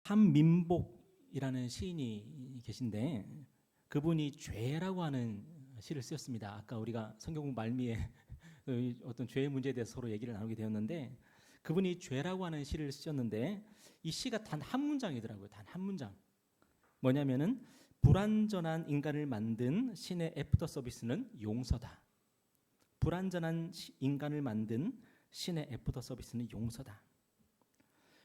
한민복이라는 시인이 계신데 그분이 죄라고 하는 시를 쓰셨습니다. 아까 우리가 성경 말미에 어떤 죄의 문제에 대해서 서로 얘기를 나누게 되었는데 그분이 죄라고 하는 시를 쓰셨는데 이 시가 단 한 문장이더라고요. 단 한 문장. 뭐냐면은 불완전한 인간을 만든 신의 애프터 서비스는 용서다. 불완전한 인간을 만든 신의 애프터 서비스는 용서다.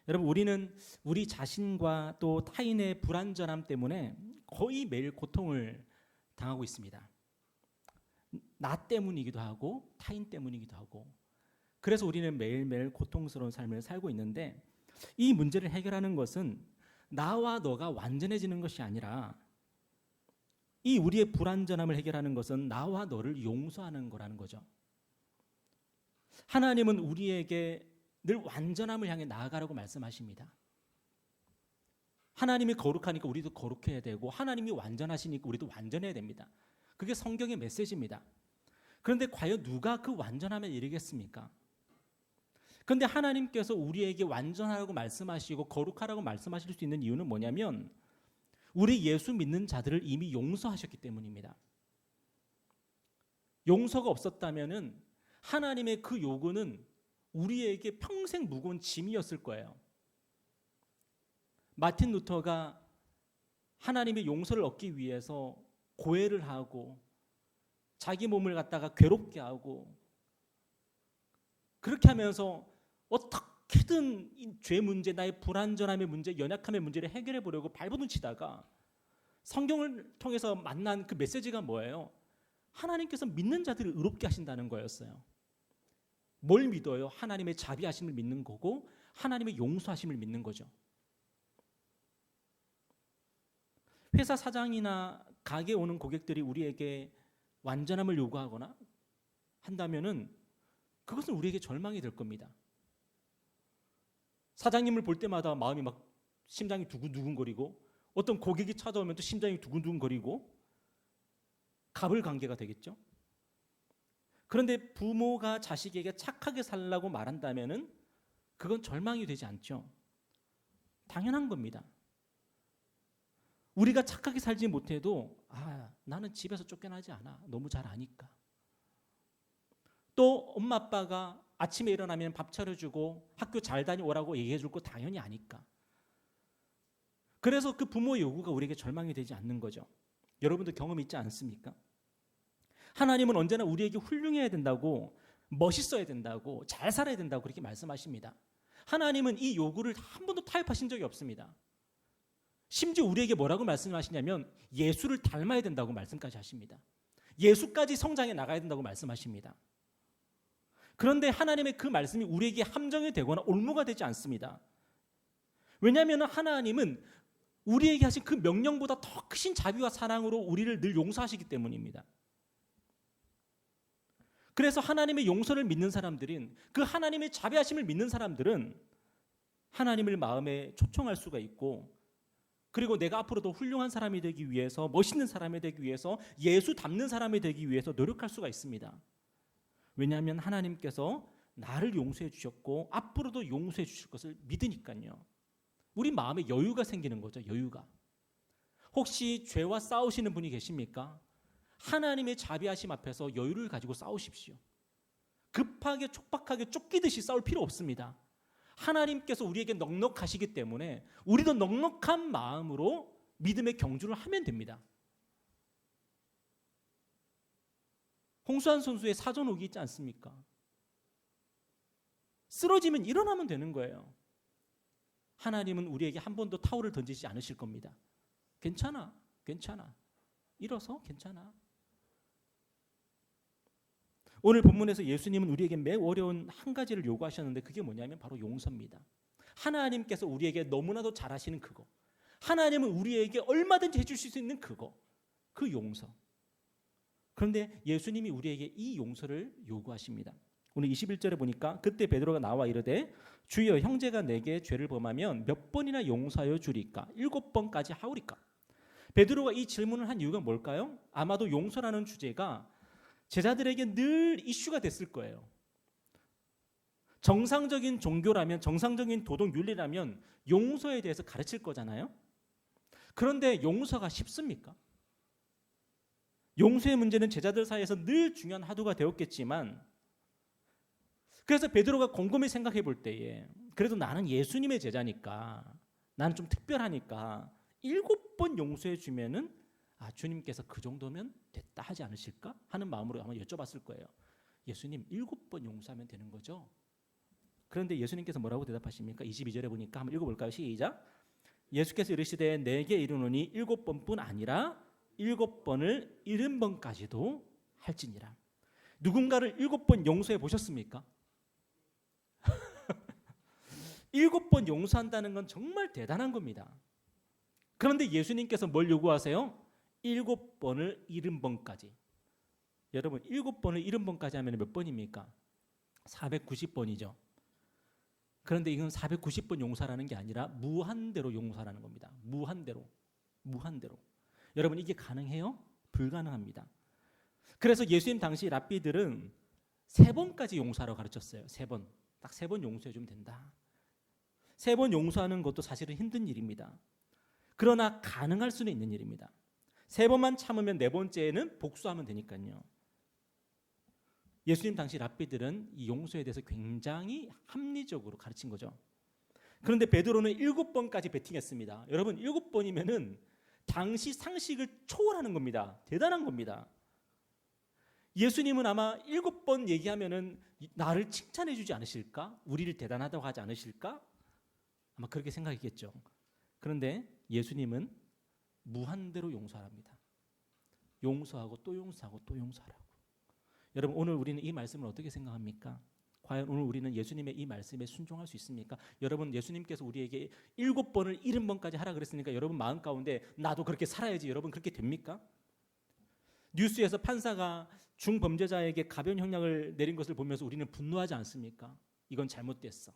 여러분, 우리는 우리 자신과 또 타인의 불완전함 때문에 거의 매일 고통을 당하고 있습니다. 나 때문이기도 하고 타인 때문이기도 하고, 그래서 우리는 매일매일 고통스러운 삶을 살고 있는데, 이 문제를 해결하는 것은 나와 너가 완전해지는 것이 아니라 이 우리의 불완전함을 해결하는 것은 나와 너를 용서하는 거라는 거죠. 하나님은 우리에게 늘 완전함을 향해 나아가라고 말씀하십니다. 하나님이 거룩하니까 우리도 거룩해야 되고, 하나님이 완전하시니까 우리도 완전해야 됩니다. 그게 성경의 메시지입니다. 그런데 과연 누가 그 완전함에 이르겠습니까? 그런데 하나님께서 우리에게 완전하라고 말씀하시고 거룩하라고 말씀하실 수 있는 이유는 뭐냐면 우리 예수 믿는 자들을 이미 용서하셨기 때문입니다. 용서가 없었다면은 하나님의 그 요구는 우리에게 평생 무거운 짐이었을 거예요. 마틴 루터가 하나님의 용서를 얻기 위해서 고해를 하고 자기 몸을 갖다가 괴롭게 하고 그렇게 하면서 어떻게든 이 죄 문제, 나의 불완전함의 문제, 연약함의 문제를 해결해 보려고 발버둥 치다가 성경을 통해서 만난 그 메시지가 뭐예요? 하나님께서 믿는 자들을 의롭게 하신다는 거였어요. 뭘 믿어요? 하나님의 자비하심을 믿는 거고 하나님의 용서하심을 믿는 거죠. 회사 사장이나 가게에 오는 고객들이 우리에게 완전함을 요구하거나 한다면은 그것은 우리에게 절망이 될 겁니다. 사장님을 볼 때마다 마음이 막 심장이 두근두근거리고 어떤 고객이 찾아오면 또 심장이 두근두근거리고 갑을관계가 되겠죠. 그런데 부모가 자식에게 착하게 살라고 말한다면은 그건 절망이 되지 않죠. 당연한 겁니다. 우리가 착하게 살지 못해도 나는 집에서 쫓겨나지 않아. 너무 잘 아니까. 또 엄마 아빠가 아침에 일어나면 밥 차려주고 학교 잘 다녀오라고 얘기해줄 거 당연히 아니까. 그래서 그 부모의 요구가 우리에게 절망이 되지 않는 거죠. 여러분도 경험 있지 않습니까? 하나님은 언제나 우리에게 훌륭해야 된다고, 멋있어야 된다고, 잘 살아야 된다고 그렇게 말씀하십니다. 하나님은 이 요구를 한 번도 타협하신 적이 없습니다. 심지어 우리에게 뭐라고 말씀하시냐면 예수를 닮아야 된다고 말씀까지 하십니다. 예수까지 성장해 나가야 된다고 말씀하십니다. 그런데 하나님의 그 말씀이 우리에게 함정이 되거나 올무가 되지 않습니다. 왜냐하면 하나님은 우리에게 하신 그 명령보다 더 크신 자비와 사랑으로 우리를 늘 용서하시기 때문입니다. 그래서 하나님의 용서를 믿는 사람들은, 그 하나님의 자비하심을 믿는 사람들은 하나님을 마음에 초청할 수가 있고, 그리고 내가 앞으로 더 훌륭한 사람이 되기 위해서, 멋있는 사람이 되기 위해서, 예수 닮는 사람이 되기 위해서 노력할 수가 있습니다. 왜냐하면 하나님께서 나를 용서해 주셨고 앞으로도 용서해 주실 것을 믿으니까요. 우리 마음에 여유가 생기는 거죠. 여유가. 혹시 죄와 싸우시는 분이 계십니까? 하나님의 자비하심 앞에서 여유를 가지고 싸우십시오. 급하게 촉박하게 쫓기듯이 싸울 필요 없습니다. 하나님께서 우리에게 넉넉하시기 때문에 우리도 넉넉한 마음으로 믿음의 경주를 하면 됩니다. 홍수환 선수의 사전오기 있지 않습니까? 쓰러지면 일어나면 되는 거예요. 하나님은 우리에게 한 번도 타올을 던지지 않으실 겁니다. 괜찮아, 괜찮아. 일어서, 괜찮아. 오늘 본문에서 예수님은 우리에게 매우 어려운 한 가지를 요구하셨는데 그게 뭐냐면 바로 용서입니다. 하나님께서 우리에게 너무나도 잘하시는 그거, 하나님은 우리에게 얼마든지 해줄 수 있는 그거, 그 용서. 그런데 예수님이 우리에게 이 용서를 요구하십니다. 오늘 21절에 보니까 그때 베드로가 나와 이르되 주여 형제가 내게 죄를 범하면 몇 번이나 용서하여 주리까? 7번까지 하오리까? 베드로가 이 질문을 한 이유가 뭘까요? 아마도 용서라는 주제가 제자들에게 늘 이슈가 됐을 거예요. 정상적인 종교라면, 정상적인 도덕 윤리라면 용서에 대해서 가르칠 거잖아요. 그런데 용서가 쉽습니까? 용서의 문제는 제자들 사이에서 늘 중요한 화두가 되었겠지만, 그래서 베드로가 곰곰이 생각해 볼 때에 그래도 나는 예수님의 제자니까, 나는 좀 특별하니까 7번 용서해 주면은 주님께서 그 정도면 됐다 하지 않으실까 하는 마음으로 아마 여쭤봤을 거예요. 예수님 7번 용서하면 되는 거죠? 그런데 예수님께서 뭐라고 대답하십니까? 22절에 보니까 한번 읽어볼까요? 시작. 예수께서 이르시되 내게 이르노니 7번뿐 아니라 7번을 70번까지도 할지니라. 누군가를 7번 용서해 보셨습니까? 7번 용서한다는 건 정말 대단한 겁니다. 그런데 예수님께서 뭘 요구하세요? 7번을 70번까지. 여러분 7번을 70번까지 하면 몇 번입니까? 490번이죠. 그런데 이건 490번 용서라는 게 아니라 무한대로 용서라는 겁니다. 무한대로. 여러분 이게 가능해요? 불가능합니다. 그래서 예수님 당시 랍비들은 3번까지 용서하라고 가르쳤어요. 3번. 딱 3번 용서해 주면 된다. 3번 용서하는 것도 사실은 힘든 일입니다. 그러나 가능할 수는 있는 일입니다. 3번만 참으면 4번째에는 복수하면 되니까요. 예수님 당시 랍비들은 이 용서에 대해서 굉장히 합리적으로 가르친 거죠. 그런데 베드로는 7번까지 베팅했습니다. 여러분 7번이면은 당시 상식을 초월하는 겁니다. 대단한 겁니다. 예수님은 아마 7번 얘기하면은 나를 칭찬해 주지 않으실까? 우리를 대단하다고 하지 않으실까? 아마 그렇게 생각했겠죠. 그런데 예수님은 무한대로 용서합니다. 용서하고 또 용서하고 또 용서하라고. 여러분 오늘 우리는 이 말씀을 어떻게 생각합니까? 과연 오늘 우리는 예수님의 이 말씀에 순종할 수 있습니까? 여러분 예수님께서 우리에게 7번을 70번까지 하라 그랬으니까 여러분 마음 가운데 나도 그렇게 살아야지, 여러분 그렇게 됩니까? 뉴스에서 판사가 중범죄자에게 가변 형량을 내린 것을 보면서 우리는 분노하지 않습니까? 이건 잘못됐어.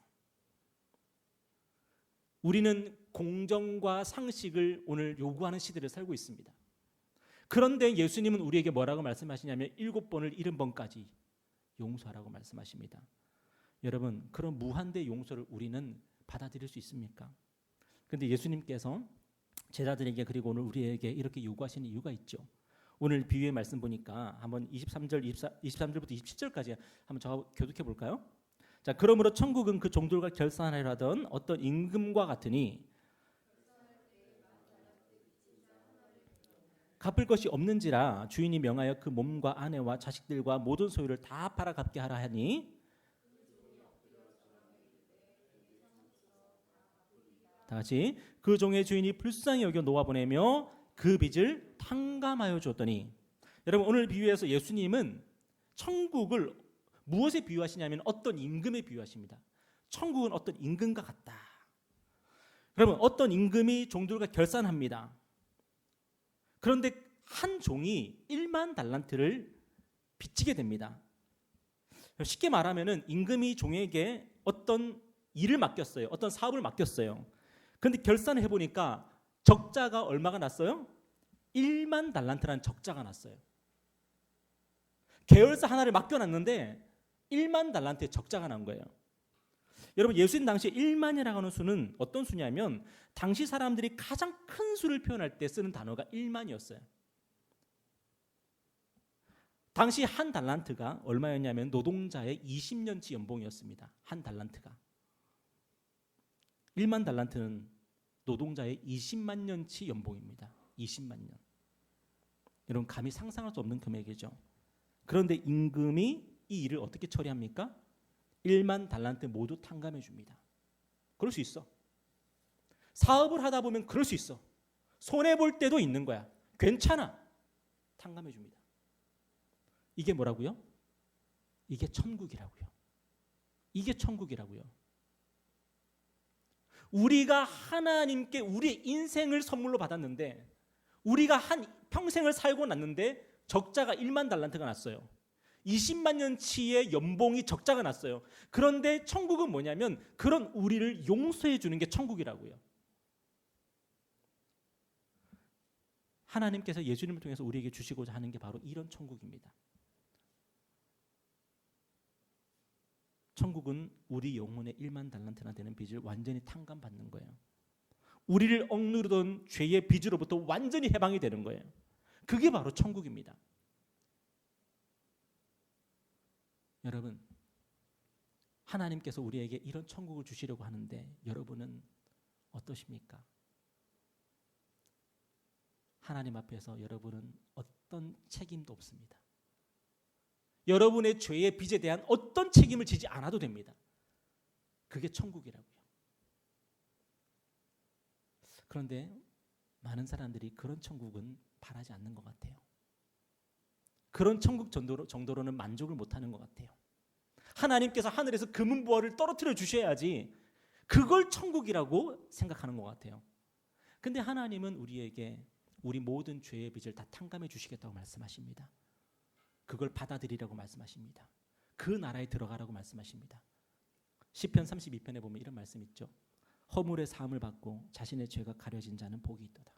우리는 공정과 상식을 오늘 요구하는 시대를 살고 있습니다. 그런데 예수님은 우리에게 뭐라고 말씀하시냐면 7번을 70번까지 용서하라고 말씀하십니다. 여러분 그런 무한대 용서를 우리는 받아들일 수 있습니까? 그런데 예수님께서 제자들에게 그리고 오늘 우리에게 이렇게 요구하시는 이유가 있죠. 오늘 비유의 말씀 보니까 한번 23절부터 27절까지 한번 저와 교독해 볼까요? 자, 그러므로 천국은 그 종들과 결산하려 하던 어떤 임금과 같으니 갚을 것이 없는지라 주인이 명하여 그 몸과 아내와 자식들과 모든 소유를 다 팔아 갚게 하라 하니, 다 같이 그 종의 주인이 불쌍히 여겨 놓아보내며 그 빚을 탕감하여 줬더니. 여러분 오늘 비유에서 예수님은 천국을 무엇에 비유하시냐면 어떤 임금에 비유하십니다. 천국은 어떤 임금과 같다. 여러분 어떤 임금이 종들과 결산합니다. 그런데 한 종이 1만 달란트를 빚지게 됩니다. 쉽게 말하면은 임금이 종에게 어떤 일을 맡겼어요. 어떤 사업을 맡겼어요. 그런데 결산을 해보니까 적자가 얼마가 났어요? 1만 달란트라는 적자가 났어요. 계열사 하나를 맡겨놨는데 1만 달란트의 적자가 난 거예요. 여러분 예수님 당시에 1만이라고 하는 수는 어떤 수냐면 당시 사람들이 가장 큰 수를 표현할 때 쓰는 단어가 1만이었어요. 당시 한 달란트가 얼마였냐면 노동자의 20년치 연봉이었습니다. 한 달란트가. 1만 달란트는 노동자의 20만 년치 연봉입니다. 20만 년. 여러분 감히 상상할 수 없는 금액이죠. 그런데 임금이 이 일을 어떻게 처리합니까? 1만 달란트 모두 탕감해 줍니다. 그럴 수 있어. 사업을 하다 보면 그럴 수 있어. 손해볼 때도 있는 거야. 괜찮아. 탕감해 줍니다. 이게 뭐라고요? 이게 천국이라고요. 이게 천국이라고요. 우리가 하나님께 우리의 인생을 선물로 받았는데, 우리가 한 평생을 살고 났는데 적자가 1만 달란트가 났어요. 20만 년치의 연봉이 적자가 났어요. 그런데 천국은 뭐냐면 그런 우리를 용서해 주는 게 천국이라고요. 하나님께서 예수님을 통해서 우리에게 주시고자 하는 게 바로 이런 천국입니다. 천국은 우리 영혼의 1만 달란트나 되는 빚을 완전히 탕감받는 거예요. 우리를 억누르던 죄의 빚으로부터 완전히 해방이 되는 거예요. 그게 바로 천국입니다. 여러분, 하나님께서 우리에게 이런 천국을 주시려고 하는데 여러분은 어떠십니까? 하나님 앞에서 여러분은 어떤 책임도 없습니다. 여러분의 죄의 빚에 대한 어떤 책임을 지지 않아도 됩니다. 그게 천국이라고요. 그런데 많은 사람들이 그런 천국은 바라지 않는 것 같아요. 그런 천국 정도로는 만족을 못하는 것 같아요. 하나님께서 하늘에서 금은보화를 떨어뜨려 주셔야지 그걸 천국이라고 생각하는 것 같아요. 근데 하나님은 우리에게 우리 모든 죄의 빚을 다 탕감해 주시겠다고 말씀하십니다. 그걸 받아들이라고 말씀하십니다. 그 나라에 들어가라고 말씀하십니다. 시편 32편에 보면 이런 말씀 있죠. 허물의 사함을 받고 자신의 죄가 가려진 자는 복이 있도다.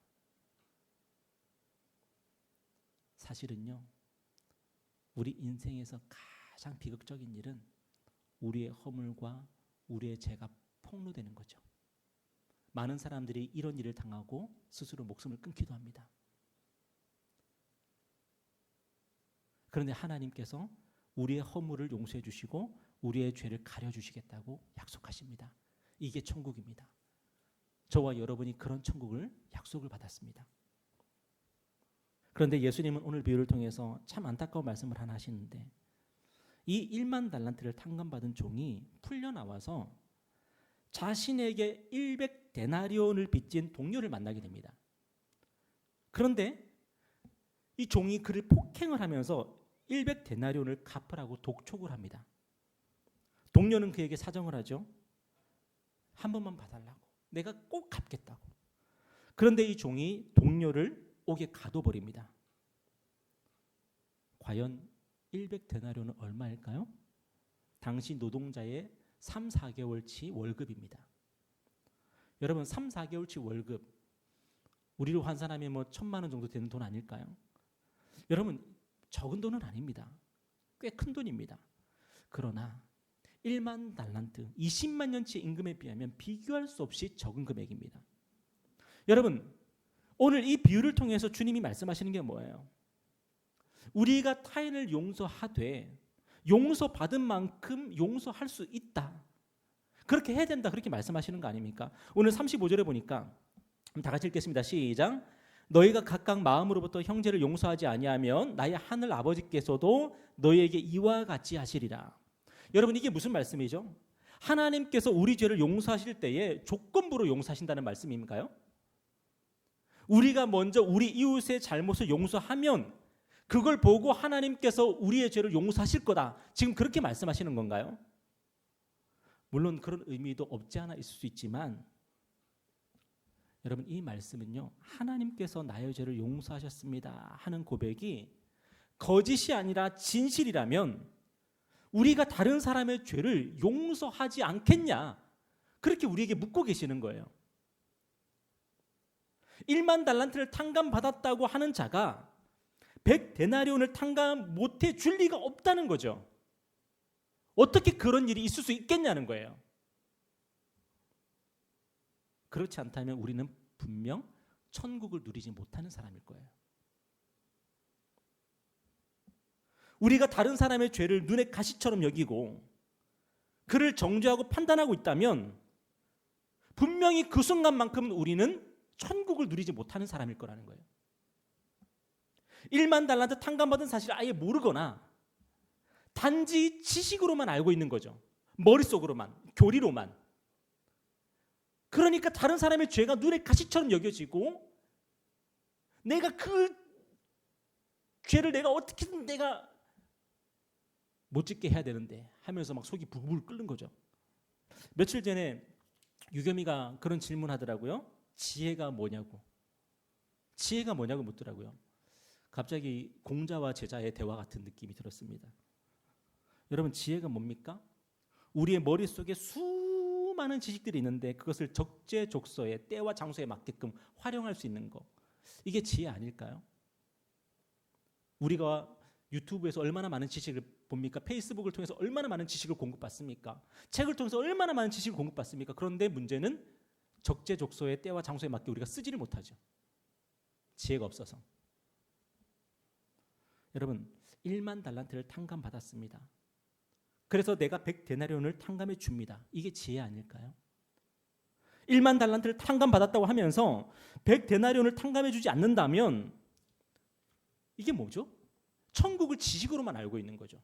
사실은요, 우리 인생에서 가장 비극적인 일은 우리의 허물과 우리의 죄가 폭로되는 거죠. 많은 사람들이 이런 일을 당하고 스스로 목숨을 끊기도 합니다. 그런데 하나님께서 우리의 허물을 용서해 주시고 우리의 죄를 가려 주시겠다고 약속하십니다. 이게 천국입니다. 저와 여러분이 그런 천국을 약속을 받았습니다. 그런데 예수님은 오늘 비유를 통해서 참 안타까운 말씀을 하나 하시는데, 이 1만 달란트를 탕감받은 종이 풀려나와서 자신에게 100데나리온을 빚진 동료를 만나게 됩니다. 그런데 이 종이 그를 폭행을 하면서 100데나리온을 갚으라고 독촉을 합니다. 동료는 그에게 사정을 하죠. 한 번만 봐달라고. 내가 꼭 갚겠다고. 그런데 이 종이 동료를 옥에 가둬버립니다. 과연 100데나리온은 얼마일까요? 당시 노동자의 3, 4개월치 월급입니다. 여러분, 3, 4개월치 월급, 우리로 환산하면 뭐 1,000만 원 정도 되는 돈 아닐까요? 여러분, 적은 돈은 아닙니다. 꽤 큰 돈입니다. 그러나 1만 달란트, 20만 년치의 임금에 비하면 비교할 수 없이 적은 금액입니다. 여러분, 오늘 이 비유를 통해서 주님이 말씀하시는 게 뭐예요? 우리가 타인을 용서하되 용서받은 만큼 용서할 수 있다. 그렇게 해야 된다. 그렇게 말씀하시는 거 아닙니까? 오늘 35절에 보니까 다 같이 읽겠습니다. 시작. 너희가 각각 마음으로부터 형제를 용서하지 아니하면 나의 하늘 아버지께서도 너희에게 이와 같이 하시리라. 여러분, 이게 무슨 말씀이죠? 하나님께서 우리 죄를 용서하실 때에 조건부로 용서하신다는 말씀인가요? 우리가 먼저 우리 이웃의 잘못을 용서하면 그걸 보고 하나님께서 우리의 죄를 용서하실 거다. 지금 그렇게 말씀하시는 건가요? 물론 그런 의미도 없지 않아 있을 수 있지만, 여러분, 이 말씀은요, 하나님께서 나의 죄를 용서하셨습니다 하는 고백이 거짓이 아니라 진실이라면 우리가 다른 사람의 죄를 용서하지 않겠냐, 그렇게 우리에게 묻고 계시는 거예요. 1만 달란트를 탕감받았다고 하는 자가 100데나리온을 탕감 못해 줄 리가 없다는 거죠. 어떻게 그런 일이 있을 수 있겠냐는 거예요. 그렇지 않다면 우리는 분명 천국을 누리지 못하는 사람일 거예요. 우리가 다른 사람의 죄를 눈의 가시처럼 여기고 그를 정죄하고 판단하고 있다면 분명히 그 순간만큼은 우리는 천국을 누리지 못하는 사람일 거라는 거예요. 1만 달란트 탕감받은 사실을 아예 모르거나 단지 지식으로만 알고 있는 거죠. 머릿속으로만, 교리로만. 그러니까 다른 사람의 죄가 눈의 가시처럼 여겨지고 내가 그 죄를 내가 어떻게든 내가 못 짓게 해야 되는데 하면서 막 속이 부글부글 끓는 거죠. 며칠 전에 유겸이가 그런 질문하더라고요. 지혜가 뭐냐고. 지혜가 뭐냐고 묻더라고요. 갑자기 공자와 제자의 대화 같은 느낌이 들었습니다. 여러분, 지혜가 뭡니까? 우리의 머릿속에 수많은 지식들이 있는데 그것을 적재적소에 때와 장소에 맞게끔 활용할 수 있는 거. 이게 지혜 아닐까요? 우리가 유튜브에서 얼마나 많은 지식을 봅니까? 페이스북을 통해서 얼마나 많은 지식을 공급받습니까? 책을 통해서 얼마나 많은 지식을 공급받습니까? 그런데 문제는 적재적소의 때와 장소에 맞게 우리가 쓰지를 못하죠. 지혜가 없어서. 여러분, 1만 달란트를 탕감받았습니다. 그래서 내가 100데나리온을 탕감해 줍니다. 이게 지혜 아닐까요? 1만 달란트를 탕감받았다고 하면서 100데나리온을 탕감해 주지 않는다면 이게 뭐죠? 천국을 지식으로만 알고 있는 거죠.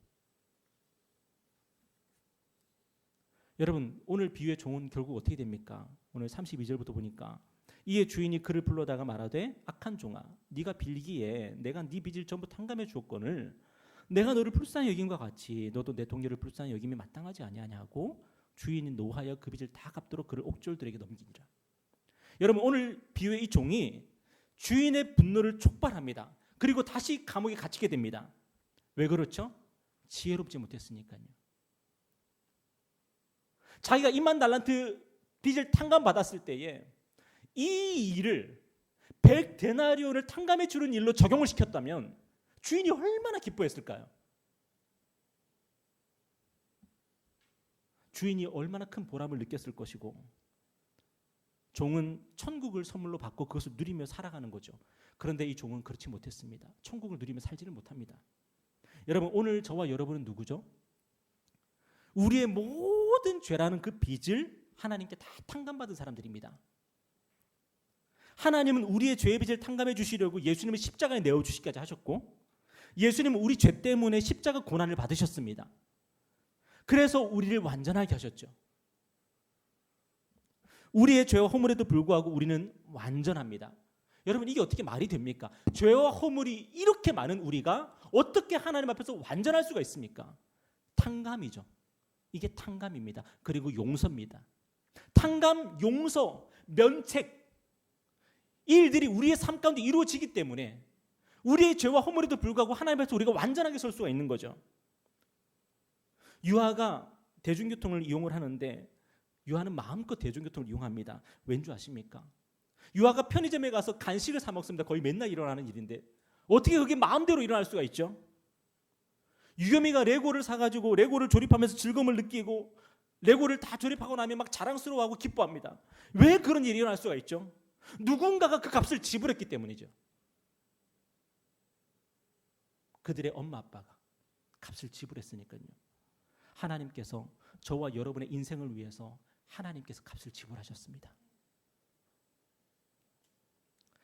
여러분, 오늘 비유의 종은 결국 어떻게 됩니까? 오늘 32절부터 보니까 이에 주인이 그를 불러다가 말하되 악한 종아, 네가 빌기에 내가 네 빚을 전부 탕감해 주었거늘 내가 너를 불쌍히 여김과 같이 너도 내 동료를 불쌍히 여김이 마땅하지 아니하냐고 주인이 노하여 그 빚을 다 갚도록 그를 옥졸들에게 넘기니라. 여러분, 오늘 비유의 이 종이 주인의 분노를 촉발합니다. 그리고 다시 감옥에 갇히게 됩니다. 왜 그렇죠? 지혜롭지 못했으니까요. 자기가 2만 달란트 빚을 탕감받았을 때에 이 일을 100데나리온을 탕감해 주는 일로 적용을 시켰다면 주인이 얼마나 기뻐했을까요? 주인이 얼마나 큰 보람을 느꼈을 것이고 종은 천국을 선물로 받고 그것을 누리며 살아가는 거죠. 그런데 이 종은 그렇지 못했습니다. 천국을 누리며 살지를 못합니다. 여러분, 오늘 저와 여러분은 누구죠? 우리의 모든 죄라는 그 빚을 하나님께 다 탕감받은 사람들입니다. 하나님은 우리의 죄의 빚을 탕감해 주시려고 예수님을 십자가에 내어주시기까지 하셨고 예수님은 우리 죄 때문에 십자가 고난을 받으셨습니다. 그래서 우리를 완전하게 하셨죠. 우리의 죄와 허물에도 불구하고 우리는 완전합니다. 여러분, 이게 어떻게 말이 됩니까? 죄와 허물이 이렇게 많은 우리가 어떻게 하나님 앞에서 완전할 수가 있습니까? 탕감이죠. 이게 탕감입니다. 그리고 용서입니다. 탕감, 용서, 면책 이 일들이 우리의 삶 가운데 이루어지기 때문에 우리의 죄와 허물에도 불구하고 하나님 앞에서 우리가 완전하게 설 수가 있는 거죠. 유아가 대중교통을 이용을 하는데 유아는 마음껏 대중교통을 이용합니다. 왠지 아십니까? 유아가 편의점에 가서 간식을 사 먹습니다. 거의 맨날 일어나는 일인데 어떻게 그게 마음대로 일어날 수가 있죠? 유겸이가 레고를 사가지고 레고를 조립하면서 즐거움을 느끼고 레고를 다 조립하고 나면 막 자랑스러워하고 기뻐합니다. 왜 그런 일이 일어날 수가 있죠? 누군가가 그 값을 지불했기 때문이죠. 그들의 엄마 아빠가 값을 지불했으니까요. 하나님께서 저와 여러분의 인생을 위해서 하나님께서 값을 지불하셨습니다.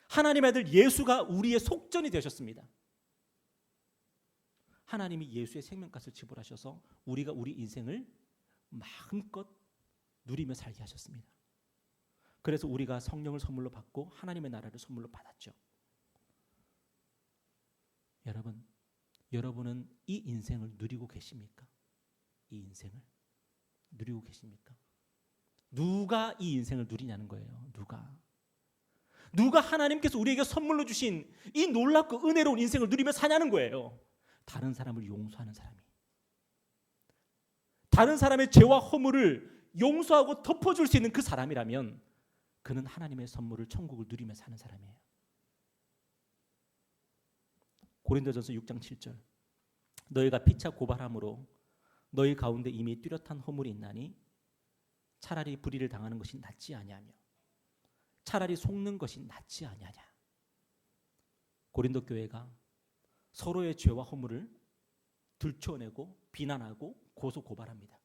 하나님의 아들 예수가 우리의 속전이 되셨습니다. 하나님이 예수의 생명값을 지불하셔서 우리가 우리 인생을 마음껏 누리며 살게 하셨습니다. 그래서 우리가 성령을 선물로 받고 하나님의 나라를 선물로 받았죠. 여러분은 이 인생을 누리고 계십니까? 이 인생을 누리고 계십니까? 누가 이 인생을 누리냐는 거예요. 누가 하나님께서 우리에게 선물로 주신 이 놀랍고 은혜로운 인생을 누리며 사냐는 거예요. 다른 사람을 용서하는 사람이, 다른 사람의 죄와 허물을 용서하고 덮어줄 수 있는 그 사람이라면 그는 하나님의 선물을 천국을 누리며 사는 사람이에요. 고린도전서 6장 7절 너희가 피차 고발함으로 너희 가운데 이미 뚜렷한 허물이 있나니 차라리 불의를 당하는 것이 낫지 아니하며 차라리 속는 것이 낫지 아니하냐. 고린도 교회가 서로의 죄와 허물을 들춰내고 비난하고 고소 고발합니다.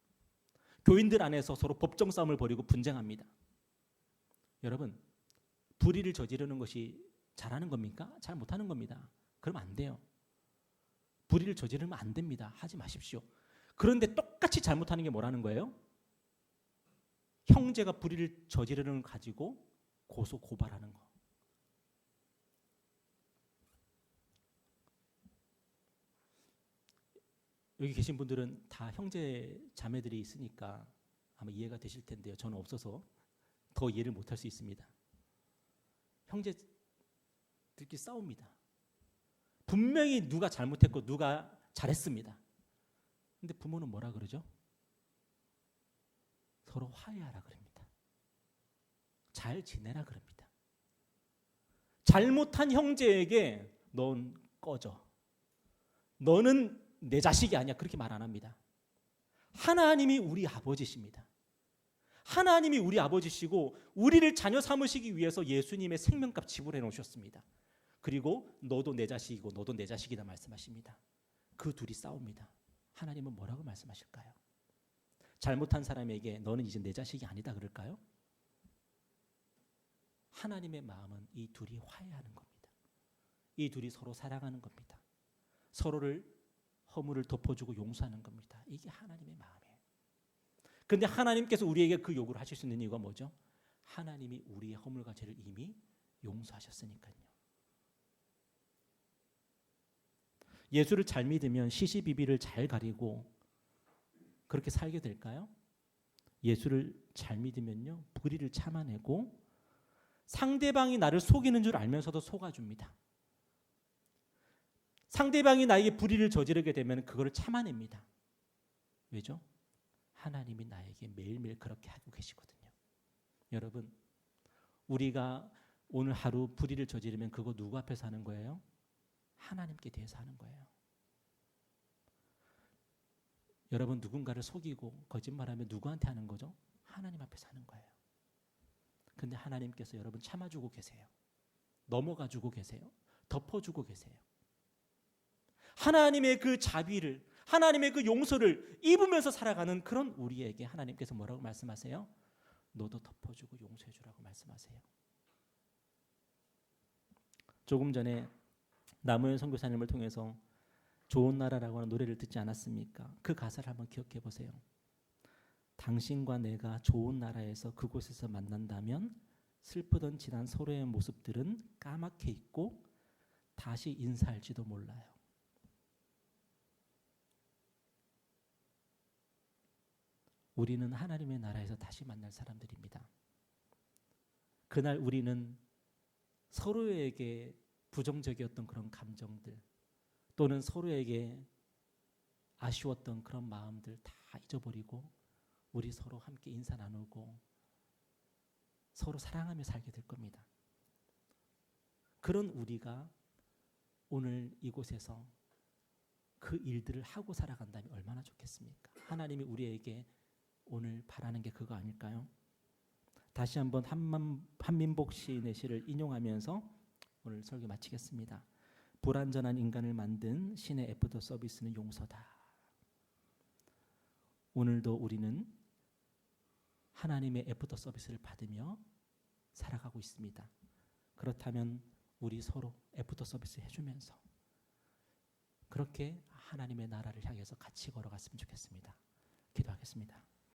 교인들 안에서 서로 법정 싸움을 벌이고 분쟁합니다. 여러분, 불의를 저지르는 것이 잘하는 겁니까? 잘 못하는 겁니다. 그러면 안 돼요. 불의를 저지르면 안 됩니다. 하지 마십시오. 그런데 똑같이 잘못하는 게 뭐라는 거예요? 형제가 불의를 저지르는 걸 가지고 고소 고발하는 거. 여기 계신 분들은 다 형제 자매들이 있으니까 아마 이해가 되실 텐데요. 저는 없어서 더 이해를 못할 수 있습니다. 형제들끼리 싸웁니다. 분명히 누가 잘못했고 누가 잘했습니다. 근데 부모는 뭐라 그러죠? 서로 화해하라 그럽니다. 잘 지내라 그럽니다. 잘못한 형제에게 넌 꺼져. 너는 내 자식이 아니야. 그렇게 말 안 합니다. 하나님이 우리 아버지십니다. 하나님이 우리 아버지시고 우리를 자녀 삼으시기 위해서 예수님의 생명값 지불해 놓으셨습니다. 그리고 너도 내 자식이고 너도 내 자식이다 말씀하십니다. 그 둘이 싸웁니다. 하나님은 뭐라고 말씀하실까요? 잘못한 사람에게 너는 이제 내 자식이 아니다 그럴까요? 하나님의 마음은 이 둘이 화해하는 겁니다. 이 둘이 서로 사랑하는 겁니다. 서로를 허물을 덮어주고 용서하는 겁니다. 이게 하나님의 마음이에요. 그런데 하나님께서 우리에게 그 요구를 하실 수 있는 이유가 뭐죠? 하나님이 우리의 허물과 죄를 이미 용서하셨으니까요. 예수를 잘 믿으면 시시비비를 잘 가리고 그렇게 살게 될까요? 예수를 잘 믿으면요, 불의를 참아내고 상대방이 나를 속이는 줄 알면서도 속아줍니다. 상대방이 나에게 불의를 저지르게 되면 그거를 참아냅니다. 왜죠? 하나님이 나에게 매일매일 그렇게 하고 계시거든요. 여러분, 우리가 오늘 하루 불의를 저지르면 그거 누구 앞에서 하는 거예요? 하나님께 대해서 하는 거예요. 여러분, 누군가를 속이고 거짓말하면 누구한테 하는 거죠? 하나님 앞에서 하는 거예요. 근데 하나님께서 여러분 참아주고 계세요. 넘어가주고 계세요. 덮어주고 계세요. 하나님의 그 자비를, 하나님의 그 용서를 입으면서 살아가는 그런 우리에게 하나님께서 뭐라고 말씀하세요? 너도 덮어주고 용서해주라고 말씀하세요. 조금 전에 남우현 선교사님을 통해서 좋은 나라라고 하는 노래를 듣지 않았습니까? 그 가사를 한번 기억해 보세요. 당신과 내가 좋은 나라에서 그곳에서 만난다면 슬프던 지난 서로의 모습들은 까맣게 잊고 다시 인사할지도 몰라요. 우리는 하나님의 나라에서 다시 만날 사람들입니다. 그날 우리는 서로에게 부정적이었던 그런 감정들 또는 서로에게 아쉬웠던 그런 마음들 다 잊어버리고 우리 서로 함께 인사 나누고 서로 사랑하며 살게 될 겁니다. 그런 우리가 오늘 이곳에서 그 일들을 하고 살아간다면 얼마나 좋겠습니까? 하나님이 우리에게 오늘 바라는 게 그거 아닐까요? 다시 한번 한민복 시인의 시를 인용하면서 오늘 설교 마치겠습니다. 불완전한 인간을 만든 신의 애프터 서비스는 용서다. 오늘도 우리는 하나님의 애프터 서비스를 받으며 살아가고 있습니다. 그렇다면 우리 서로 애프터 서비스 해주면서 그렇게 하나님의 나라를 향해서 같이 걸어갔으면 좋겠습니다. 기도하겠습니다.